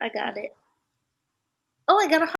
I got it. Oh, I got a.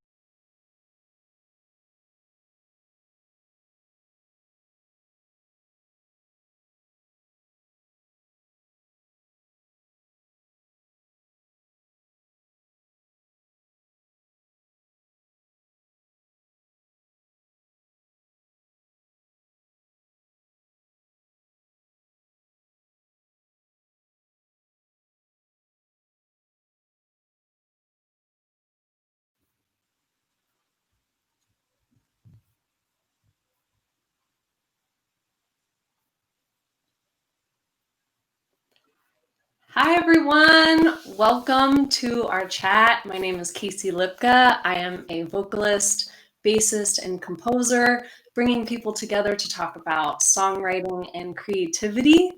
Hi everyone, welcome to our chat. My name is Casey Lipka. I am a vocalist, bassist, and composer, bringing people together to talk about songwriting and creativity.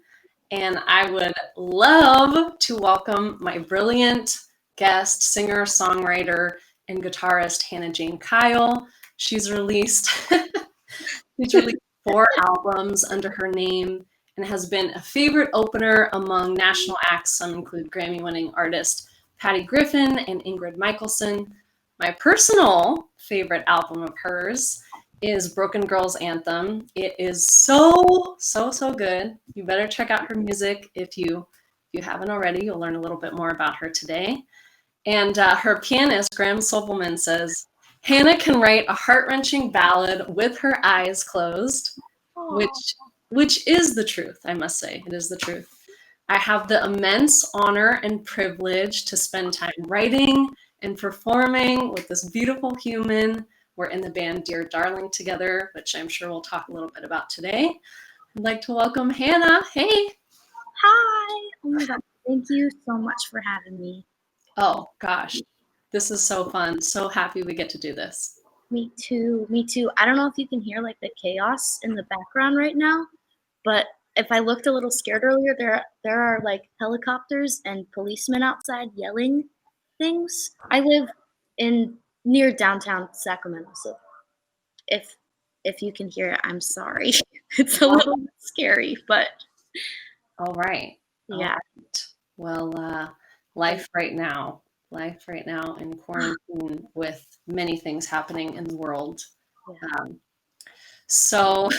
And I would love to welcome my brilliant guest, singer, songwriter, and guitarist, Hannah Jane Kyle. She's released, she's released 4 albums under her name and has been a favorite opener among national acts. Some include Grammy-winning artist Patty Griffin and Ingrid Michaelson. My personal favorite album of hers is Broken Girls Anthem. It is so good. You better check out her music if you haven't already. You'll learn a little bit more about her today. And her pianist, Graham Sobelman, says, Hannah can write a heart-wrenching ballad with her eyes closed, which is the truth, I must say. It is the truth. I have the immense honor and privilege to spend time writing and performing with this beautiful human. We're in the band Dear Darling together, which I'm sure we'll talk a little bit about today. I'd like to welcome Hannah. Hey. Hi. Oh my God. Thank you so much for having me. Oh gosh, this is so fun. So happy we get to do this. Me too. Me too. I don't know if you can hear like the chaos in the background right now, but if I looked a little scared earlier, there are like helicopters and policemen outside yelling things. I live in near downtown Sacramento, so if you can hear it, I'm sorry. It's a little scary, but All right. yeah. All right. Well, life right now in quarantine with many things happening in the world. Yeah. So,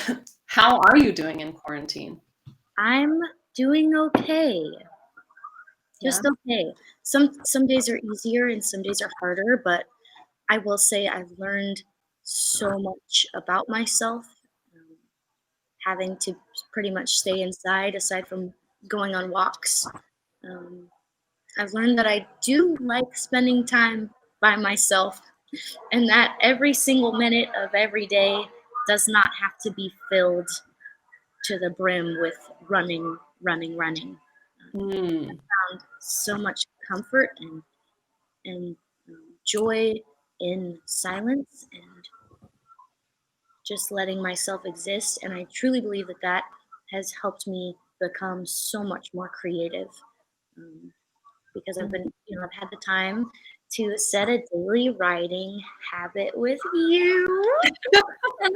how are you doing in quarantine? I'm doing okay. Yeah. Just okay. Some days are easier and some days are harder, but I will say I've learned so much about myself, um, having to pretty much stay inside aside from going on walks. Um, I've learned that I do like spending time by myself and that every single minute of every day does not have to be filled to the brim with running, running, running. Hmm. Found so much comfort and joy in silence and just letting myself exist. And I truly believe that that has helped me become so much more creative um, because I've had the time to set a daily writing habit with you. And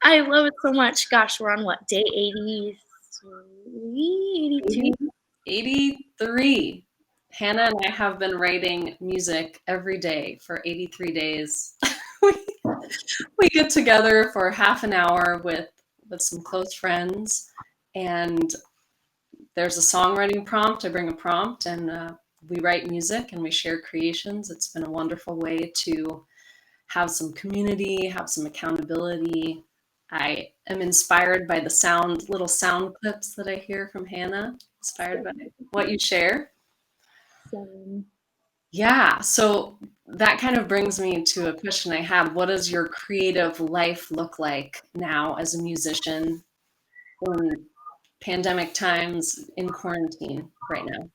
I love it so much. Gosh, we're on what, day 83, 82? 83. Hannah and I have been writing music every day for 83 days. we, we get together for half an hour with some close friends, and there's a songwriting prompt. I bring a prompt, and we write music and we share creations. It's been a wonderful way to have some community, have some accountability. I am inspired by the little sound clips that I hear from Hannah, inspired by what you share. So, Yeah, so that kind of brings me to a question I have. What does your creative life look like now as a musician in pandemic times, in quarantine right now?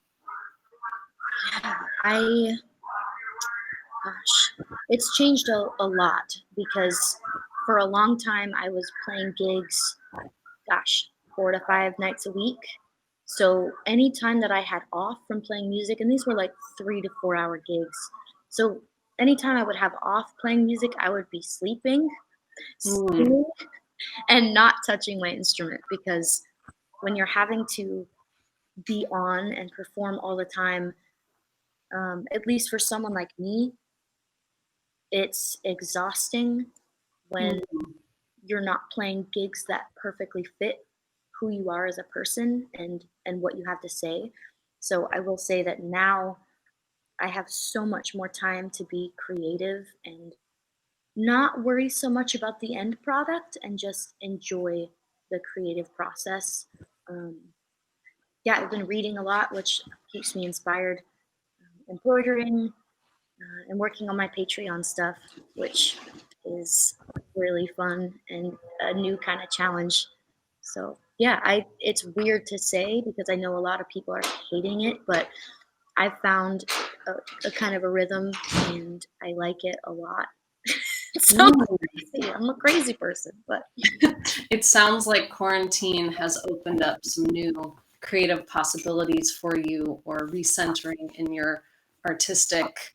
I, gosh, it's changed a lot because for a long time I was playing gigs, gosh, 4 to 5 nights a week. So anytime that I had off from playing music, and these were like 3 to 4 hour gigs. So anytime I would have off playing music, I would be sleeping, Hmm. singing, and not touching my instrument because when you're having to be on and perform all the time, At least for someone like me, it's exhausting when Mhm. you're not playing gigs that perfectly fit who you are as a person and what you have to say. So I will say that now I have so much more time to be creative and not worry so much about the end product and just enjoy the creative process. Um, yeah, I've been reading a lot, which keeps me inspired. Embroidering and working on my Patreon stuff, which is really fun and a new kind of challenge. So yeah, I it's weird to say because I know a lot of people are hating it, but I've found a kind of a rhythm and I like it a lot. It sounds Mm. crazy. I'm a crazy person, but It sounds like quarantine has opened up some new creative possibilities for you or recentering in your artistic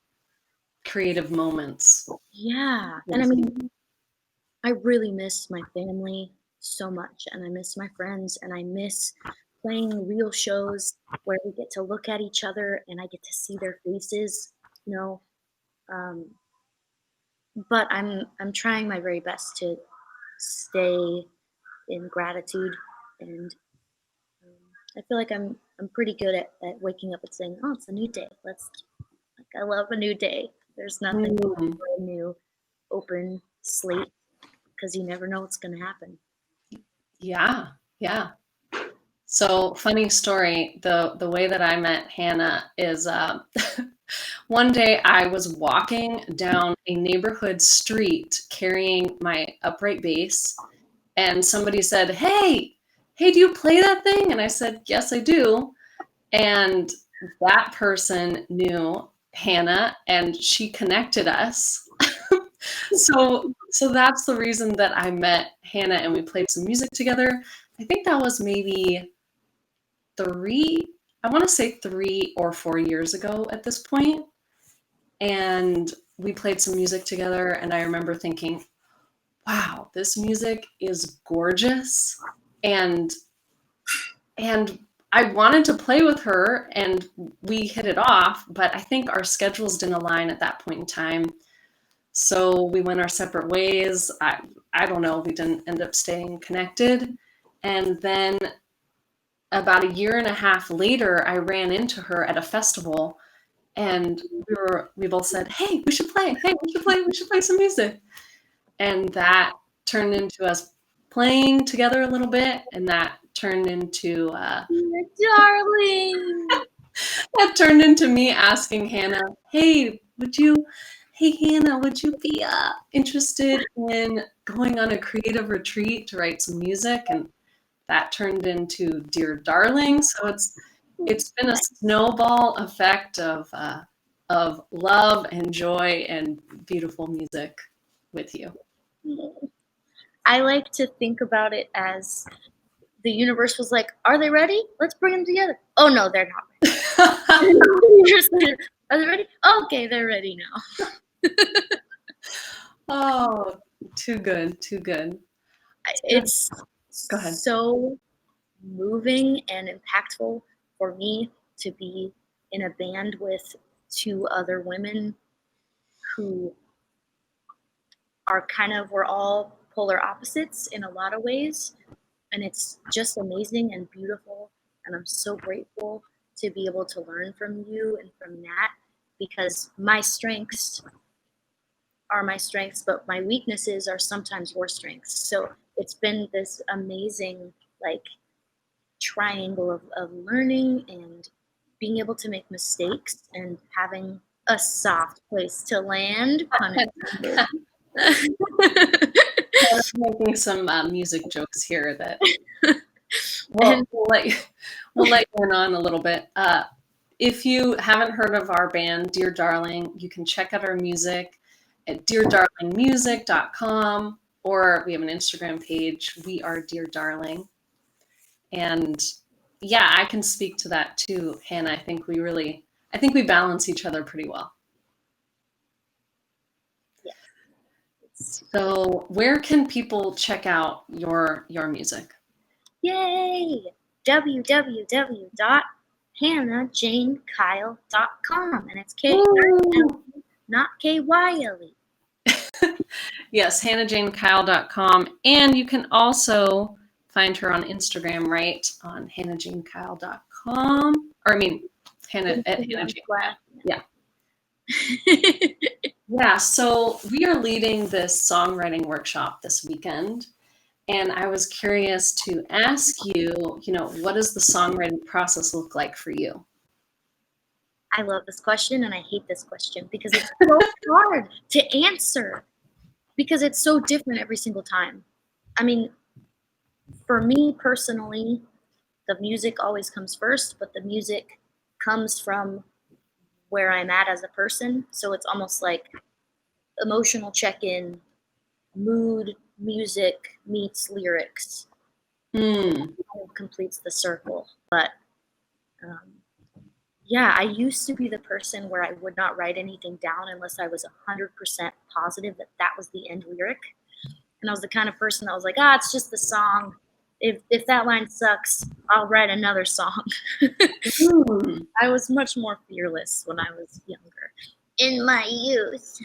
creative moments. yeah. And I mean, I really miss my family so much, and I miss my friends, and I miss playing real shows where we get to look at each other and I get to see their faces, you know. Um, but I'm trying my very best to stay in gratitude, and um, I feel like I'm pretty good at waking up and saying, "Oh, it's a new day. Let's like I love a new day." There's nothing Mm. brand new, open slate because you never know what's going to happen. Yeah, yeah. So funny story. The way that I met Hannah is one day I was walking down a neighborhood street carrying my upright bass, and somebody said, hey, do you play that thing?" And I said, "Yes, I do." And that person knew Hannah, and she connected us. So that's the reason that I met Hannah, and we played some music together. I think that was maybe three, I want to say 3 or 4 years ago at this point. And we played some music together, and I remember thinking, wow, this music is gorgeous. And and I wanted to play with her and we hit it off, but I think our schedules didn't align at that point in time. So we went our separate ways. I don't know, we didn't end up staying connected. And then about a year and a half later, I ran into her at a festival and we both said, "Hey, we should play. Hey, we should play some music." And that turned into us playing together a little bit, and Darling. that turned into me asking Hannah, hey Hannah, would you be interested in going on a creative retreat to write some music?" And that turned into Dear Darling. So it's been a snowball effect of love and joy and beautiful music with you. I like to think about it as the universe was like, "Are they ready? Let's bring them together." Oh no, they're not ready. Are they ready? Okay, they're ready now. Oh, too good, too good. It's Go ahead. so moving and impactful for me to be in a band with two other women who are kind of, we're all polar opposites in a lot of ways. And it's just amazing and beautiful. And I'm so grateful to be able to learn from you and from Nat because my strengths are my strengths, but my weaknesses are sometimes your strengths. So it's been this amazing, like, triangle of learning and being able to make mistakes and having a soft place to land, pun intended. Making some music jokes here that And we'll let you in on a little bit. If you haven't heard of our band, Dear Darling, you can check out our music at deardarlingmusic.com, or we have an Instagram page. We are Dear Darling. And yeah, I can speak to that too, Hannah. I think we balance each other pretty well. So where can people check out your music? yay! www HannahJaneKyle.com, and it's Woo! K-I-L, not K-Y-L-E. Yes, hannahjanekyle.com. And you can also find her on Instagram, right? On hannahjanekyle.com. Or I mean, Hannah at Hannah Jane Kyle. Yeah. Yeah. So we are leading this songwriting workshop this weekend. And I was curious to ask you, what does the songwriting process look like for you? I love this question and I hate this question because it's so hard to answer because it's so different every single time. I mean, for me personally, the music always comes first, but the music comes from where I'm at as a person. So it's almost like emotional check-in, mood, music meets lyrics Hmm. kind of completes the circle. But um, yeah, I used to be the person where I would not write anything down unless I was 100% positive that that was the end lyric. And I was the kind of person that was like, it's just the song. If that line sucks, I'll write another song. Hmm. I was much more fearless when I was younger. In my youth.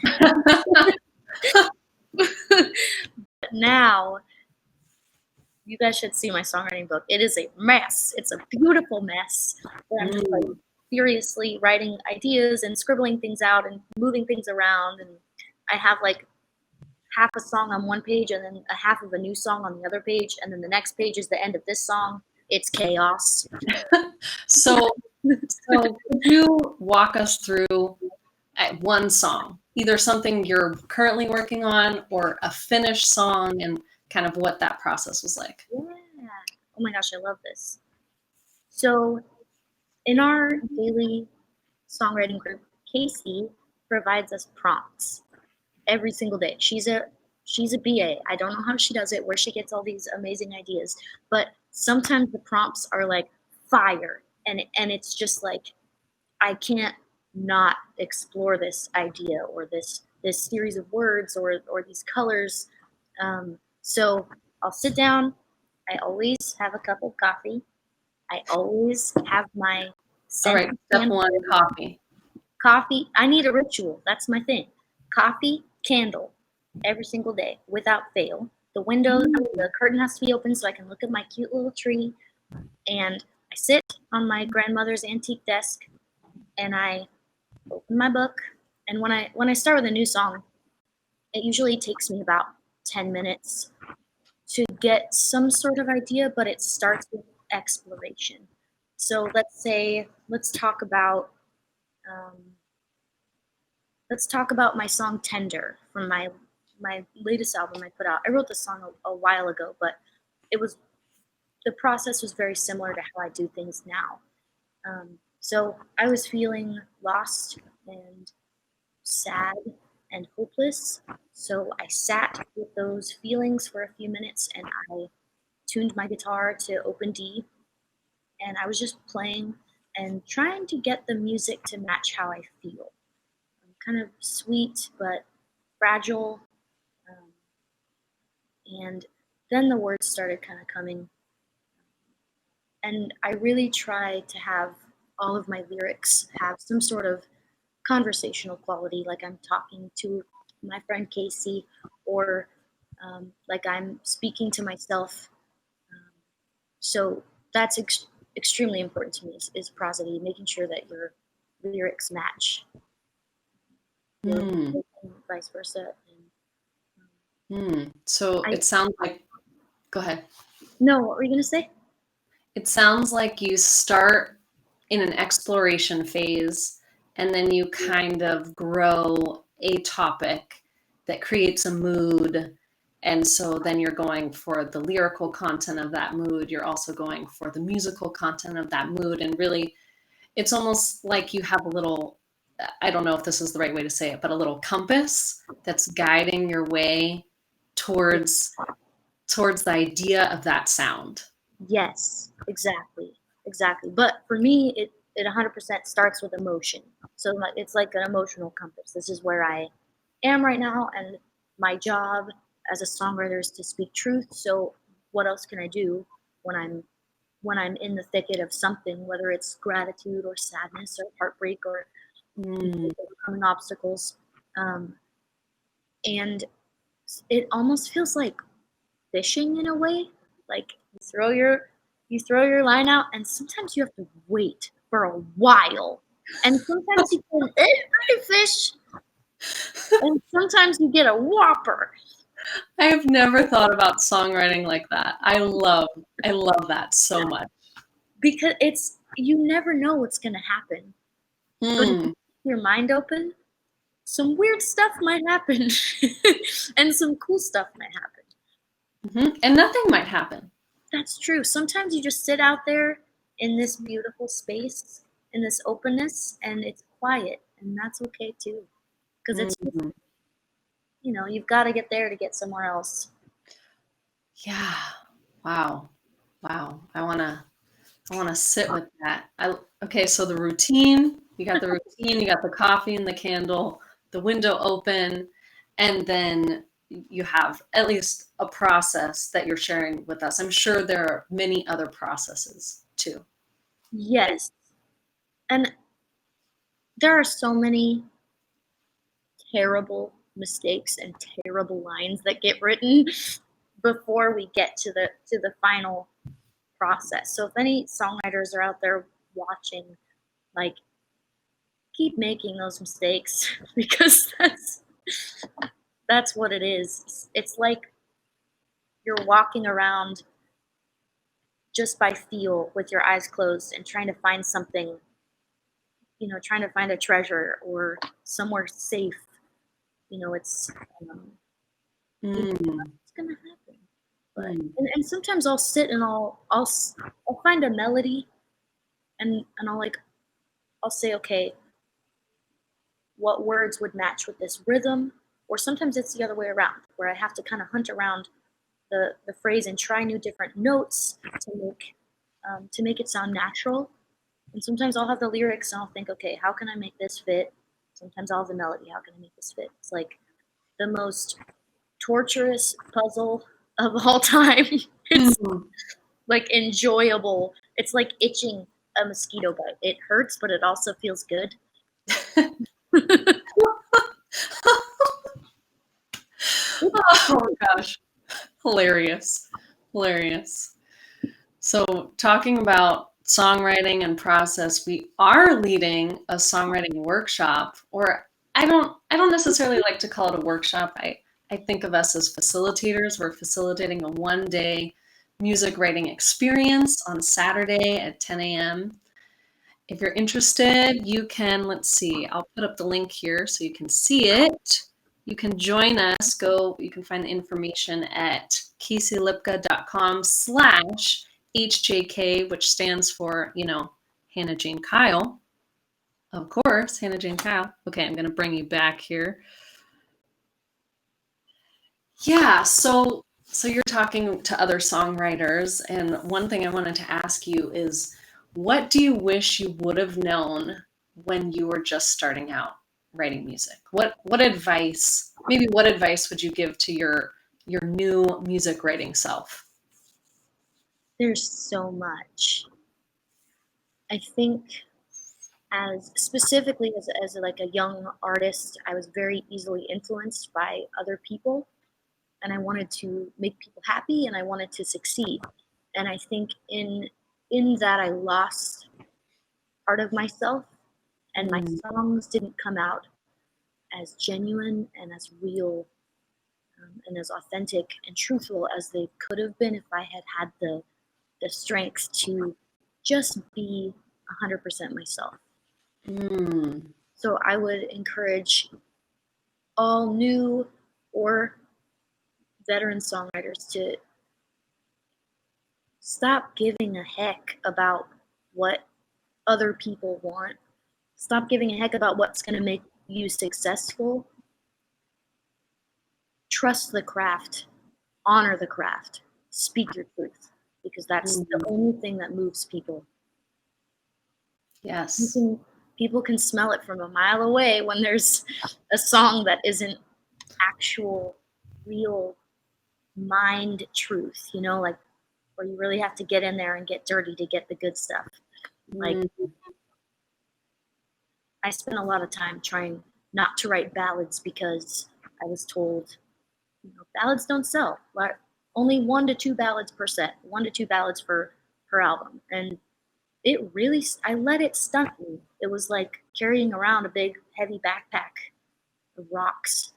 But now, you guys should see my songwriting book. It is a mess. It's a beautiful mess. Where I'm just like furiously writing ideas and scribbling things out and moving things around. And I have like half a song on one page and then a half of a new song on the other page. And then the next page is the end of this song. It's chaos. So could you walk us through one song, either something you're currently working on or a finished song, and kind of what that process was like? Yeah. Oh my gosh, I love this. So, in our daily songwriting group, Casey provides us prompts every single day. She's a BA. I don't know how she does it, where she gets all these amazing ideas, but sometimes the prompts are like fire, and it's just like I can't not explore this idea or this series of words or these colors. So I'll sit down. I always have a cup of coffee. I always have my All right, scented step candle. one, coffee. Coffee. I need a ritual. That's my thing. Coffee, candle, every single day without fail. The curtain has to be open so I can look at my cute little tree. And I sit on my grandmother's antique desk and I open my book. And when I start with a new song, it usually takes me about 10 minutes to get some sort of idea, but it starts with exploration. So um, let's talk about my song "Tender" from my latest album I put out. I wrote this song a while ago, but it was the process was very similar to how I do things now. So I was feeling lost and sad and hopeless. So I sat with those feelings for a few minutes and I tuned my guitar to open D and I was just playing and trying to get the music to match how I feel. Kind of sweet but fragile. Um, and then the words started kind of coming. And I really try to have all of my lyrics have some sort of conversational quality, like I'm talking to my friend Casey, or like I'm speaking to myself. Um, so that's extremely important to me is prosody, making sure that your lyrics match, Hmm. and vice versa. So I it sounds like, go ahead. No, what were you gonna say? It sounds like you start in an exploration phase and then you kind of grow a topic that creates a mood. And so then you're going for the lyrical content of that mood. You're also going for the musical content of that mood. And really, it's almost like you have a little, I don't know if this is the right way to say it, but a little compass that's guiding your way towards the idea of that sound. Yes, exactly. But for me, it 100% starts with emotion. So it's like an emotional compass. This is where I am right now, and my job as a songwriter is to speak truth. So what else can I do when I'm when I'm in the thicket of something, whether it's gratitude or sadness or heartbreak or Mm. overcoming obstacles. Um, and it almost feels like fishing in a way. Like you throw your line out, and sometimes you have to wait for a while. And sometimes you get an itty fish, and sometimes you get a whopper. I have never thought about songwriting like that. I love that so much. Because it's you never know what's gonna happen. But if you Mm. keep your mind open, some weird stuff might happen. And some cool stuff might happen. Hmm. And nothing might happen. That's true. Sometimes you just sit out there in this beautiful space, in this openness, and it's quiet, and that's okay too. Because it's just, Mm. you've got to get there to get somewhere else. Yeah. Wow. Wow. I wanna sit with that. Okay, so the routine, you got the routine, you got the coffee and the candle, the window open, and then you have at least a process that you're sharing with us. I'm sure there are many other processes too. Yes. And there are so many terrible mistakes and terrible lines that get written before we get to the final process. So if any songwriters are out there watching, like, keep making those mistakes because that's what it is. It's like you're walking around just by feel with your eyes closed and trying to find something, trying to find a treasure or somewhere safe. It's you know Mm, it's gonna happen. But mm, and sometimes I'll sit and I'll find a melody and I'll say, okay, what words would match with this rhythm? Or sometimes it's the other way around, where I have to kind of hunt around the phrase and try new different notes to make it sound natural. And sometimes I'll have the lyrics and I'll think, okay, how can I make this fit? Sometimes I'll have the melody. How can I make this fit? It's like the most torturous puzzle of all time. It's mm. like enjoyable. It's like itching a mosquito bite. It hurts, but it also feels good. Oh gosh, hilarious, hilarious. So, talking about songwriting and process, we are leading a songwriting workshop, or I don't necessarily like to call it a workshop. I think of us as facilitators. We're facilitating a one-day music writing experience on Saturday at 10 a.m. If you're interested, you can, let's see, I'll put up the link here so you can see it. You can join us. You can find the information at caseylipka.com/HJK, which stands for, Hannah Jane Kyle. Of course, Hannah Jane Kyle. Okay, I'm going to bring you back here. Yeah, so you're talking to other songwriters, and one thing I wanted to ask you is, what do you wish you would have known when you were just starting out writing music? What advice would you give to your new music writing self? There's so much. I think as specifically as like a young artist, I was very easily influenced by other people and I wanted to make people happy and I wanted to succeed. And I think in that I lost part of myself and my Mm, songs didn't come out as genuine and as real and as authentic and truthful as they could have been if I had had the strength to just be 100% myself. mm, So I would encourage all new or veteran songwriters to stop giving a heck about what other people want. Stop giving a heck about what's going to make you successful. Trust the craft, honor the craft, speak your truth, because that's the mm. only thing that moves people. You Yes. can People can smell it from a mile away when there's a song that isn't actual real mind truth, like where you really have to get in there and get dirty to get the good stuff. Like, I spent a lot of time trying not to write ballads because I was told, ballads don't sell. Like, only 1 to 2 ballads per set, 1 to 2 ballads per album. And it really, I let it stunt me. It was like carrying around a big, heavy backpack of rocks.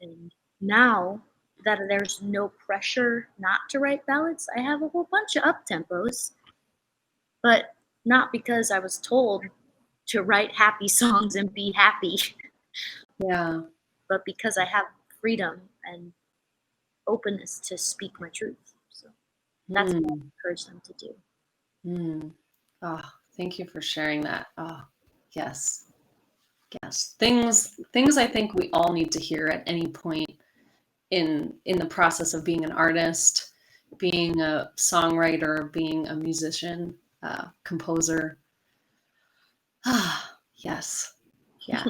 And now that there's no pressure not to write ballads, I have a whole bunch of up tempos, but not because I was told to write happy songs and be happy, Yeah. but because I have freedom and openness to speak my truth. So that's what I encourage them to do. Oh, thank you for sharing that. Oh, yes. Yes. Things I think we all need to hear at any point in the process of being an artist, being a songwriter, being a musician, composer. Ah, yes. Yeah.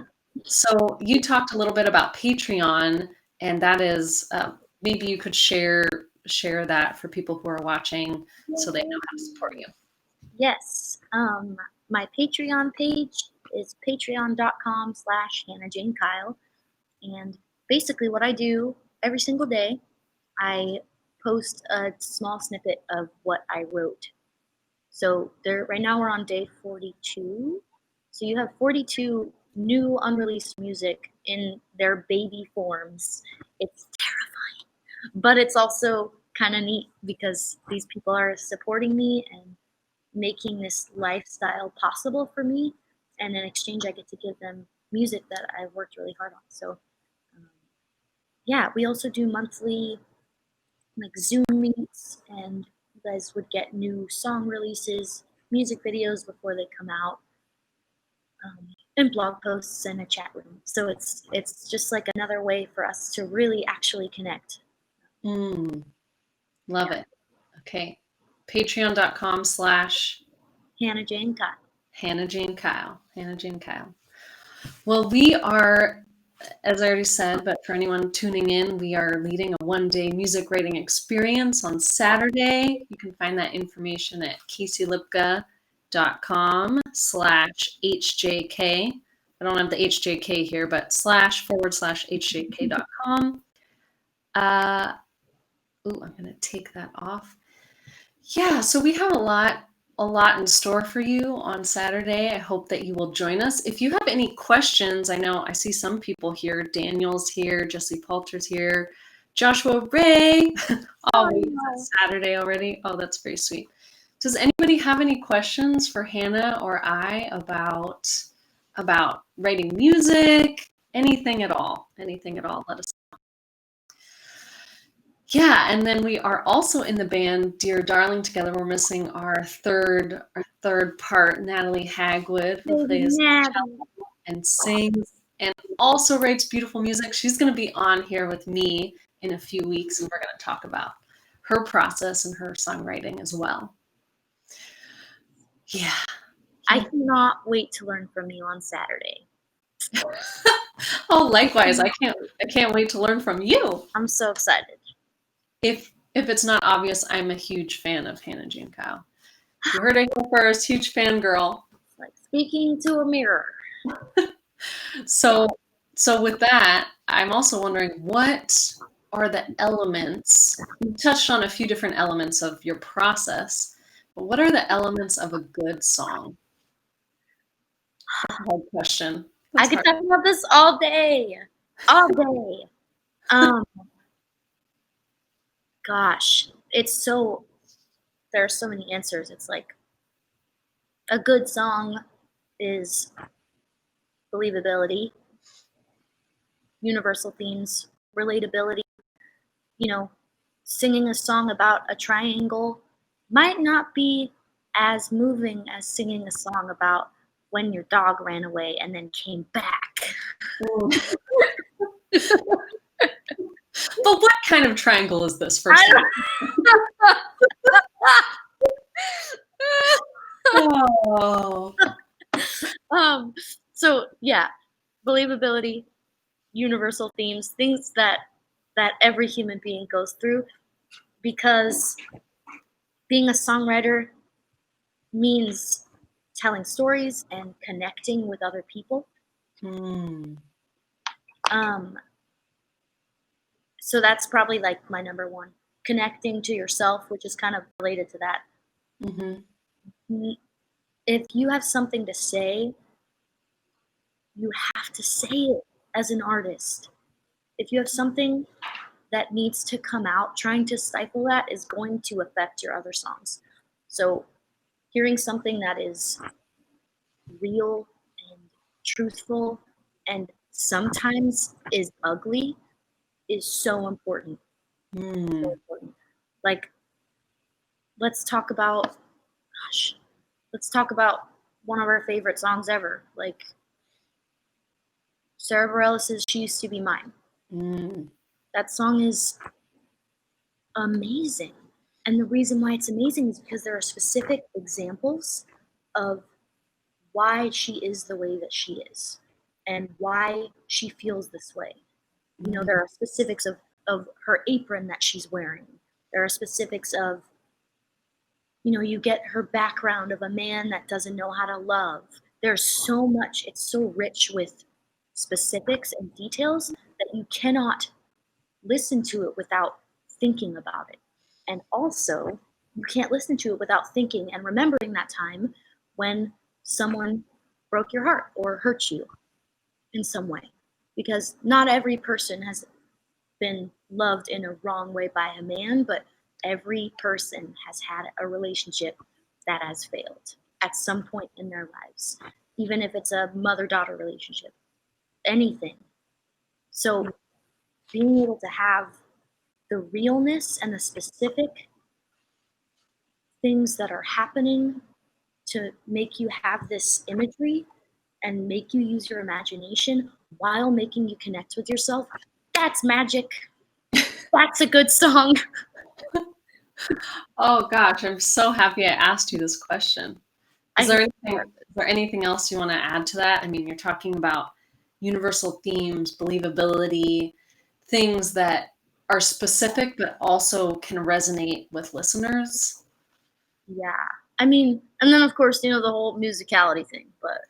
So you talked a little bit about Patreon, and that is maybe you could share that for people who are watching so they know how to support you. Yes. My Patreon page is patreon.com/Hannah Jane Kyle. And basically what I do every single day, I post a small snippet of what I wrote. So right now we're on day 42. So you have 42 new unreleased music in their baby forms. It's terrifying, but it's also kind of neat because these people are supporting me and making this lifestyle possible for me. And in exchange, I get to give them music that I've worked really hard on. So yeah, we also do monthly like Zoom meets, and you guys would get new song releases, music videos before they come out, and blog posts and a chat room. So it's just like another way for us to really actually connect. Love it. Okay. Patreon.com/ Hannah Jane Kyle. Hannah Jane Kyle. Hannah Jane Kyle. Well, we are, as I already said, but for anyone tuning in, we are leading a one-day music writing experience on Saturday. You can find that information at caseylipka.com/HJK. I don't have the HJK here, but //HJK.com. I'm going to take that off. Yeah, so we have a lot in store for you on Saturday. I hope that you will join us. If you have any questions, I know I see some people here. Daniel's here, Jesse Palter's here, Joshua Ray. It's Saturday already. Oh, that's very sweet. Does anybody have any questions for Hannah or I about writing music? Anything at all? Anything at all? Let us know. Yeah, and then we are also in the band Dear Darling together. We're missing our third part, Natalie Hagwood, who plays cello and sings and also writes beautiful music. She's going to be on here with me in a few weeks, and we're going to talk about her process and her songwriting as well. Yeah. I cannot wait to learn from you on Saturday. Oh, likewise. I can't wait to learn from you. I'm so excited. If it's not obvious, I'm a huge fan of Hannah Jane Kyle. You heard it here first, huge fangirl. It's like speaking to a mirror. So with that, I'm also wondering, what are the elements? You touched on a few different elements of your process, but what are the elements of a good song? That's a hard question. I could talk about this all day. All day. Gosh, there are so many answers. It's like a good song is believability, universal themes, relatability. Singing a song about a triangle might not be as moving as singing a song about when your dog ran away and then came back. But what kind of triangle is this, first of all? So yeah, believability, universal themes, things that every human being goes through, because being a songwriter means telling stories and connecting with other people. Mm. Um, so that's probably like my number one. Connecting to yourself, which is kind of related to that. Mm-hmm. If you have something to say, you have to say it as an artist. If you have something that needs to come out, trying to stifle that is going to affect your other songs. So hearing something that is real and truthful and sometimes is ugly is so important. So Mm. important. Like, let's talk about, gosh, let's talk about one of our favorite songs ever. Like Sarah Bareilles' She Used to Be Mine. Mm. That song is amazing. And the reason why it's amazing is because there are specific examples of why she is the way that she is and why she feels this way. You know, Mm. there are specifics of her apron that she's wearing. There are specifics of, you know, you get her background of a man that doesn't know how to love. There's so much, it's so rich with specifics and details that you cannot listen to it without thinking about it. And also, you can't listen to it without thinking and remembering that time when someone broke your heart or hurt you in some way. Because not every person has been loved in a wrong way by a man, but every person has had a relationship that has failed at some point in their lives, even if it's a mother daughter relationship, anything. So, being able to have the realness and the specific things that are happening to make you have this imagery and make you use your imagination while making you connect with yourself, that's magic. That's a good song. Oh gosh, I'm so happy I asked you this question. I Is there anything else you want to add to that? I mean, you're talking about universal themes, believability, things that are specific but also can resonate with listeners. yeah. I mean, and then of course, you know, the whole musicality thing, but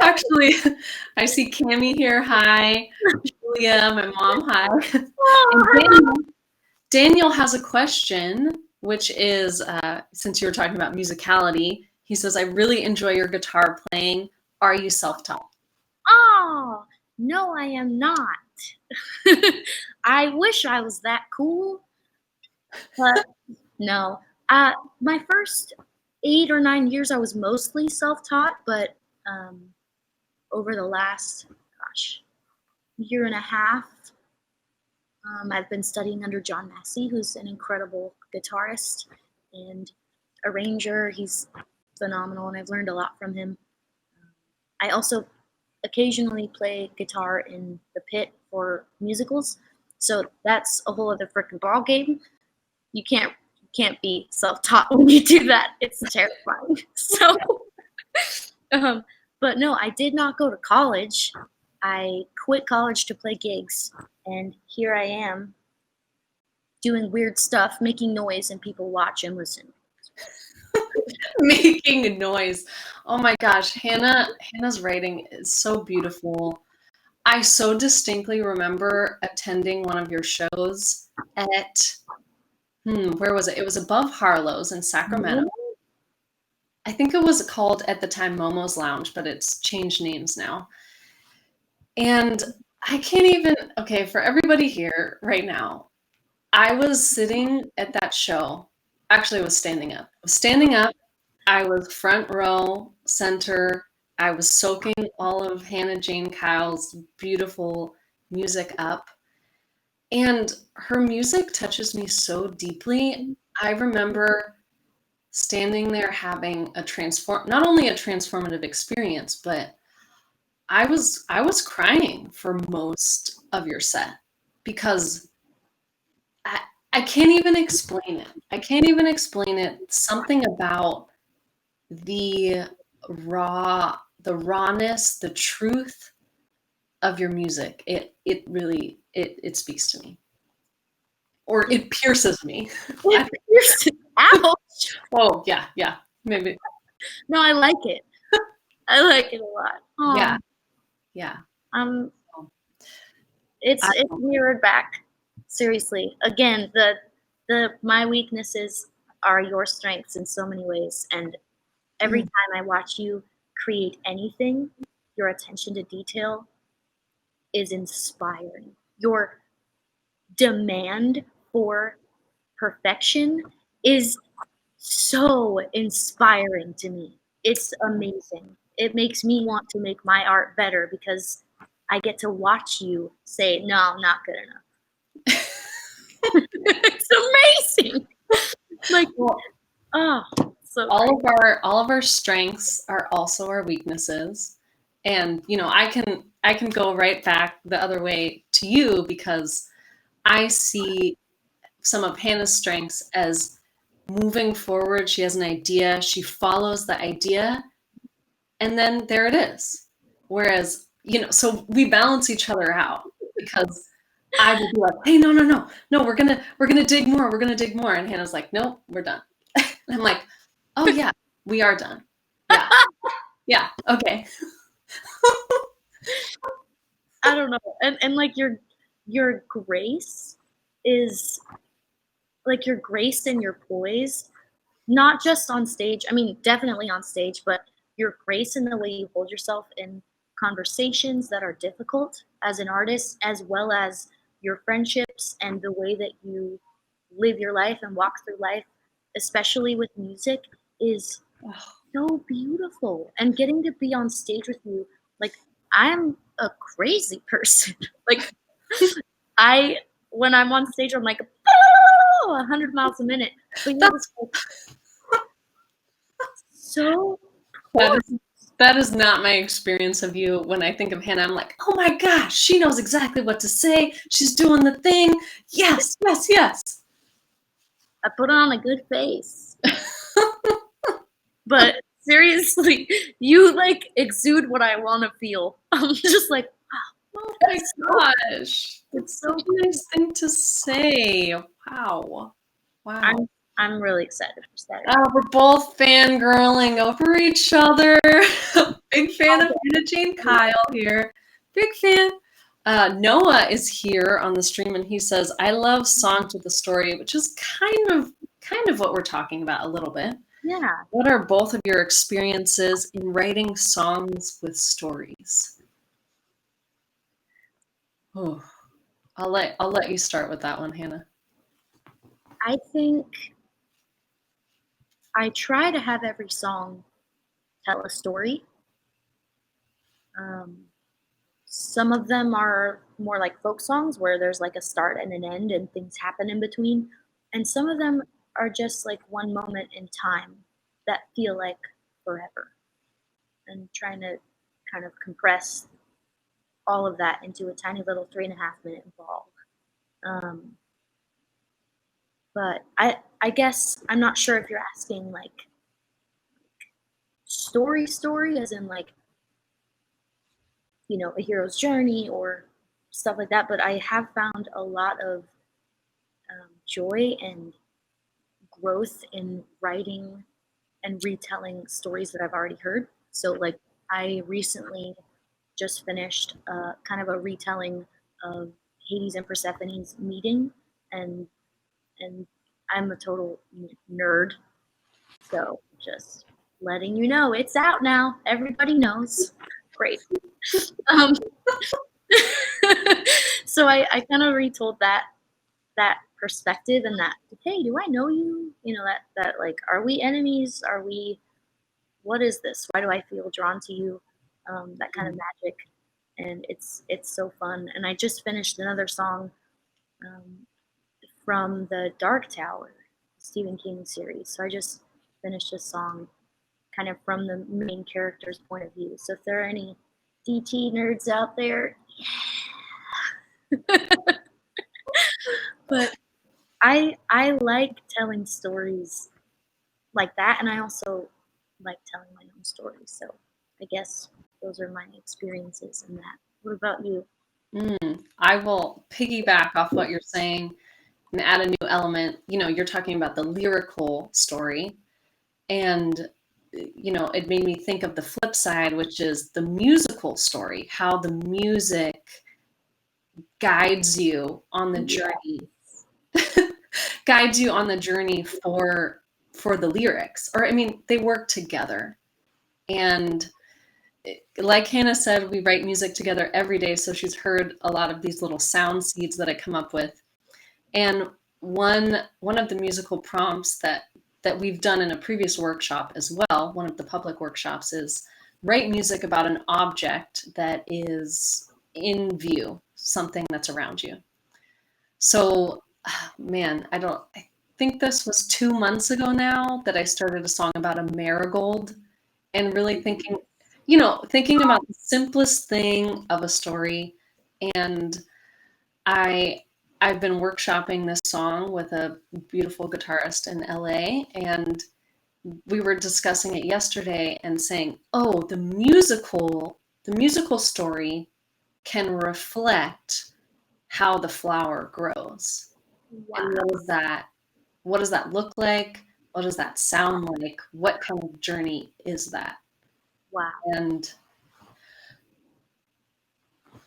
Actually, I see Cami here. Hi. Julia, my mom. Hi. And Daniel has a question, which is since you were talking about musicality, he says, I really enjoy your guitar playing. Are you self taught? oh, no, I am not. I wish I was that cool, but no. My first 8 or 9 years, I was mostly self-taught, but um, over the last, gosh, year and a half, I've been studying under John Massey, who's an incredible guitarist and arranger. He's phenomenal, and I've learned a lot from him. I also occasionally play guitar in the pit for musicals, so that's a whole other freaking ball game. You can't be self-taught when you do that. It's terrifying. So, um, but no, I did not go to college. I quit college to play gigs, and here I am doing weird stuff, making noise, and people watch and listen. Making a noise. Oh my gosh, Hannah's writing is so beautiful. I so distinctly remember attending one of your shows at where was it? It was above Harlow's in Sacramento. I think it was called at the time Momo's Lounge, but it's changed names now. And I can't even, okay, for everybody here right now, I was sitting at that show. Actually, I was standing up. I was standing up. I was front row, center. I was soaking all of Hannah Jane Kyle's beautiful music up. And her music touches me so deeply. I remember standing there having not only a transformative experience, but I was crying for most of your set because I I can't even explain it. I can't even explain it. Something about the the rawness, the truth of your music. It really it speaks to me. or it pierces me. It pierces. Ouch. Oh, yeah, maybe. No, I like it. I like it a lot. Yeah, Oh, yeah. So, it's I mirrored back. Seriously. Again, the my weaknesses are your strengths in so many ways. And every Mm. time I watch you create anything, your attention to detail is inspiring. Your demand for perfection is so inspiring to me. It's amazing. It makes me want to make my art better because I get to watch you say, no, not good enough. It's amazing. Like, Well, oh, so all great. all of our strengths are also our weaknesses. And I can go right back the other way to you because I see some of Hannah's strengths as moving forward. She has an idea, she follows the idea, and then there it is. Whereas, so we balance each other out because I will be like, hey, no, we're gonna dig more, and Hannah's like, nope, we're done. And I'm like, oh yeah, we are done. Yeah, yeah, okay. I don't know. And like your grace is like your grace and your poise, not just on stage. I mean, definitely on stage, but your grace in the way you hold yourself in conversations that are difficult as an artist, as well as your friendships and the way that you live your life and walk through life, especially with music, is so beautiful. And getting to be on stage with you, like, I'm a crazy person. Like, I when I'm on stage, I'm like 100 miles a minute. But you're That's just like so that poor. is that is not my experience of you. When I think of Hannah, I'm like, oh my gosh, she knows exactly what to say. She's doing the thing. Yes, yes, yes. I put on a good face. But seriously, you like exude what I want to feel. I'm just like, Oh my that's so, gosh. it's That's such so a nice thing to say. Wow. Wow. I'm really excited for Saturday. We're both fangirling over each other. Big fan of Hannah Jane Kyle here. Big fan. Noah is here on the stream and he says, I love songs with a story, which is kind of what we're talking about a little bit. Yeah. What are both of your experiences in writing songs with stories? Oh, I'll let you start with that one, Hannah. I think I try to have every song tell a story. Um, some of them are more like folk songs where there's like a start and an end and things happen in between. And some of them are just like one moment in time that feel like forever. And trying to kind of compress all of that into a tiny little 3.5 minute ball. Um, but I guess I'm not sure if you're asking like story as in like a hero's journey or stuff like that. But I have found a lot of joy and growth in writing and retelling stories that I've already heard. So like I recently just finished kind of a retelling of Hades and Persephone's meeting, and and I'm a total nerd, so just letting you know it's out now. Everybody knows. Great. Um, so I kind of retold that perspective and that, hey, do I know you? That like, are we enemies? Are we? What is this? Why do I feel drawn to you? That kind of magic, and it's so fun. And I just finished another song um, from the Dark Tower, Stephen King series. So I just finished a song kind of from the main character's point of view. So if there are any DT nerds out there, yeah. But I like telling stories like that, and I also like telling my own stories. So I guess those are my experiences in that. What about you? I will piggyback off what you're saying. and add a new element. You're talking about the lyrical story, and it made me think of the flip side, which is the musical story, how the music guides you on the journey, guides you on the journey for the lyrics. Or, I mean, they work together. And like Hannah said, we write music together every day, so she's heard a lot of these little sound seeds that I come up with. And one of the musical prompts that we've done in a previous workshop as well, one of the public workshops, is write music about an object that is in view, something that's around you. So, man, I think this was 2 months ago now that I started a song about a marigold, and really thinking about the simplest thing of a story. And I've been workshopping this song with a beautiful guitarist in LA, and we were discussing it yesterday and saying, oh, the musical story can reflect how the flower grows. Wow. And what does that look like? What does that sound like? What kind of journey is that? Wow. And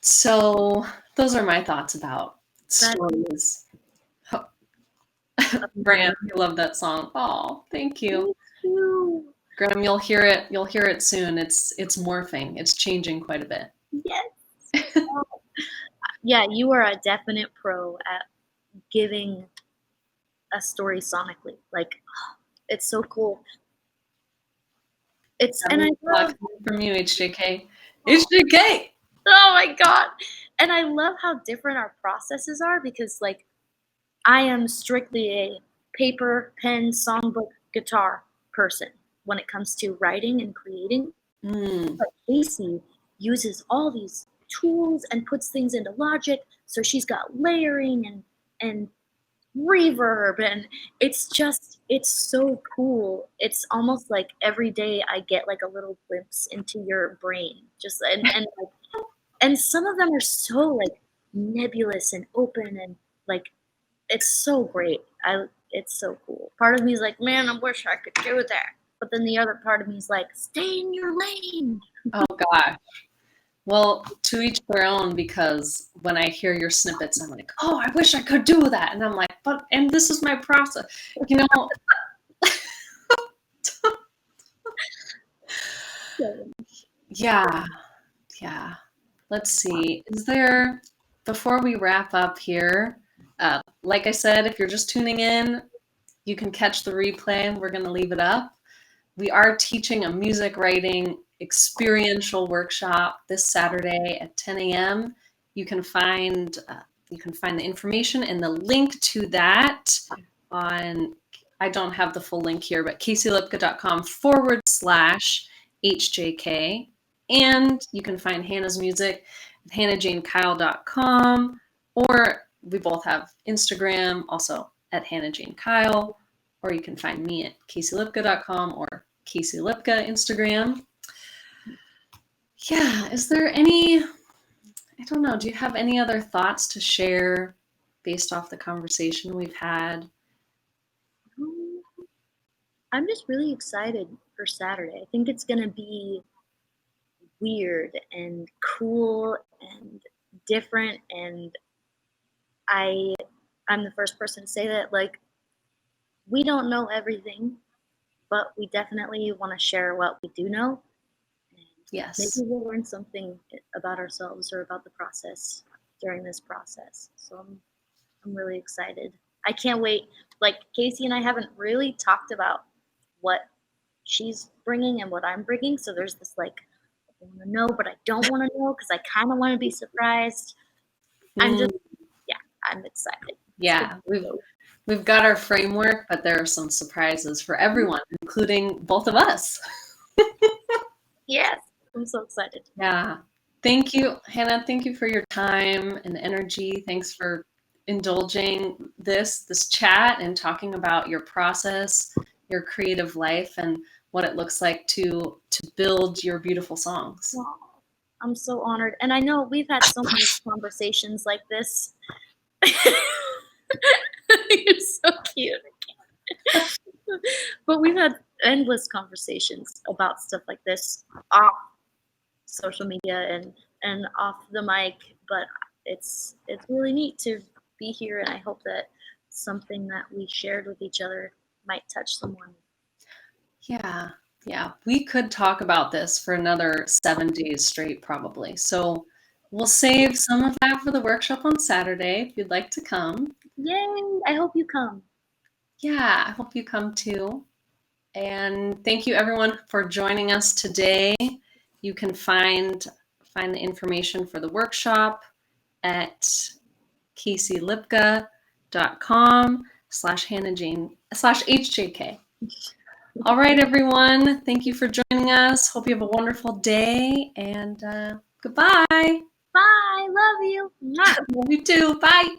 so those are my thoughts about stories. Graham, you love that song. Oh, thank you. Thank you. Graham, you'll hear it soon. It's morphing. It's changing quite a bit. Yes. Yeah, you are a definite pro at giving a story sonically. Like, it's so cool. And I love from you, HJK. HJK! Oh my God. And I love how different our processes are, because like I am strictly a paper, pen, songbook, guitar person when it comes to writing and creating. But Casey uses all these tools and puts things into Logic. So she's got layering and reverb, and it's so cool. It's almost like every day I get like a little glimpse into your brain, just and some of them are so like nebulous and open, and like it's so great. It's so cool. Part of me is like, man, I wish I could do that, but then the other part of me is like, stay in your lane. Oh gosh. Well, to each their own, because when I hear your snippets, I'm like, oh, I wish I could do that. And I'm like, and this is my process. Yeah. Let's see. Before we wrap up here, like I said, if you're just tuning in, you can catch the replay. We're going to leave it up. We are teaching a music writing experiential workshop this Saturday at 10 a.m. You can find the information and the link to that on, I don't have the full link here, but CaseyLipka.com/HJK. And you can find Hannah's music at hannahjanekyle.com, or we both have Instagram, also at hannahjanekyle, or you can find me at CaseyLipka.com or Casey Lipka Instagram. Yeah, is there any, I don't know, do you have any other thoughts to share based off the conversation we've had? I'm just really excited for Saturday. I think it's going to be weird and cool and different, and I'm the first person to say that, like, we don't know everything, but we definitely want to share what we do know. Yes. Maybe we'll learn something about ourselves or about the process during this process. So I'm really excited. I can't wait. Like, Casey and I haven't really talked about what she's bringing and what I'm bringing. So there's this like, I want to know, but I don't want to know because I kind of want to be surprised. I'm excited. Yeah, we've got our framework, but there are some surprises for everyone, including both of us. Yes, I'm so excited. Yeah. Thank you, Hannah. Thank you for your time and energy. Thanks for indulging this chat and talking about your process, your creative life, and what it looks like to build your beautiful songs. Wow. I'm so honored. And I know we've had so many conversations like this. You're so cute. But we've had endless conversations about stuff like this off social media and off the mic, but it's really neat to be here, and I hope that something that we shared with each other might touch someone. Yeah, yeah. We could talk about this for another 7 days straight, probably. So we'll save some of that for the workshop on Saturday if you'd like to come. Yay! I hope you come. Yeah, I hope you come too. And thank you everyone for joining us today. You can find the information for the workshop at caseylipka.com/HannahJane/HJK. All right, everyone. Thank you for joining us. Hope you have a wonderful day, and goodbye. Bye. Love you. Mwah. Love you too. Bye.